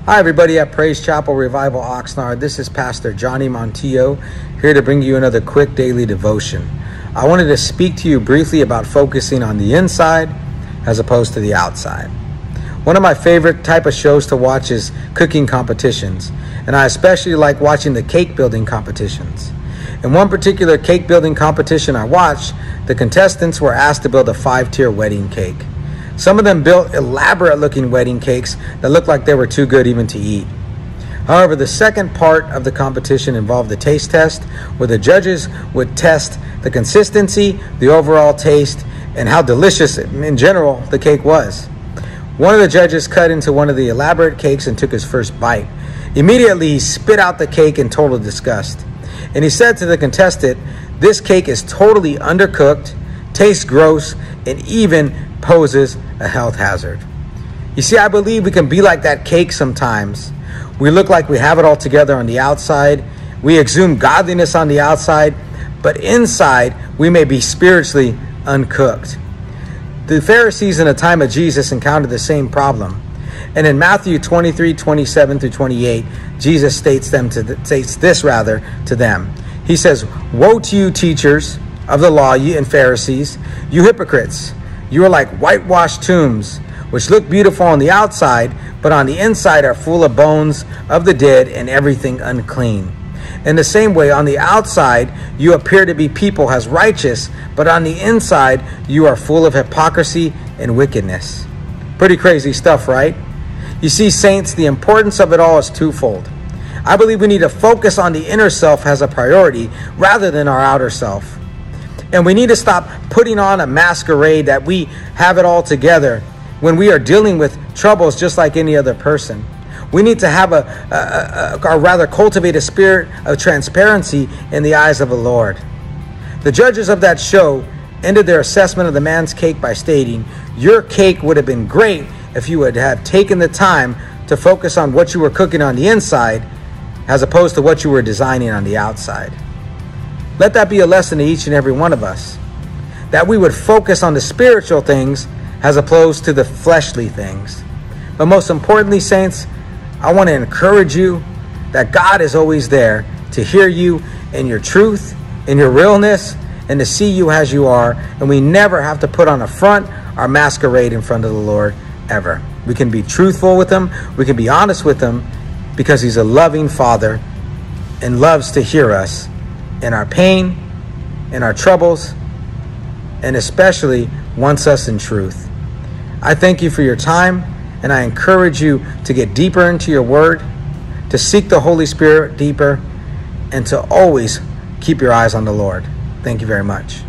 Hi everybody at Praise Chapel Revival Oxnard. This is Pastor Johnny Montillo here to bring you another quick daily devotion. I wanted to speak to you briefly about focusing on the inside as opposed to the outside. One of my favorite type of shows to watch is cooking competitions, and I especially like watching the cake building competitions. In one particular cake building competition I watched, the contestants were asked to build a 5-tier wedding cake. Some of them built elaborate looking wedding cakes that looked like they were too good even to eat. However, the second part of the competition involved a taste test where the judges would test the consistency, the overall taste, and how delicious in general the cake was. One of the judges cut into one of the elaborate cakes and took his first bite. Immediately, he spit out the cake in total disgust. And he said to the contestant, "This cake is totally undercooked, tastes gross, and even poses a health hazard." You see, I believe we can be like that cake sometimes. We look like we have it all together on the outside. We exude godliness on the outside, but inside we may be spiritually uncooked. The Pharisees in the time of Jesus encountered the same problem. And in Matthew 23:27-28, Jesus states this to them. He says, "Woe to you, teachers of the law, you and Pharisees, you hypocrites! You are like whitewashed tombs, which look beautiful on the outside, but on the inside are full of bones of the dead and everything unclean. In the same way, on the outside, you appear to be people as righteous, but on the inside, you are full of hypocrisy and wickedness." Pretty crazy stuff, right? You see, saints, the importance of it all is twofold. I believe we need to focus on the inner self as a priority rather than our outer self. And we need to stop putting on a masquerade that we have it all together when we are dealing with troubles just like any other person. We need to have or rather cultivate a spirit of transparency in the eyes of the Lord. The judges of that show ended their assessment of the man's cake by stating, "Your cake would have been great if you would have taken the time to focus on what you were cooking on the inside as opposed to what you were designing on the outside." Let that be a lesson to each and every one of us, that we would focus on the spiritual things as opposed to the fleshly things. But most importantly, saints, I want to encourage you that God is always there to hear you in your truth, in your realness, and to see you as you are. And we never have to put on a front or masquerade in front of the Lord, ever. We can be truthful with Him. We can be honest with Him because He's a loving Father and loves to hear us in our pain, in our troubles, and especially wants us in truth. I thank you for your time, and I encourage you to get deeper into your word, to seek the Holy Spirit deeper, and to always keep your eyes on the Lord. Thank you very much.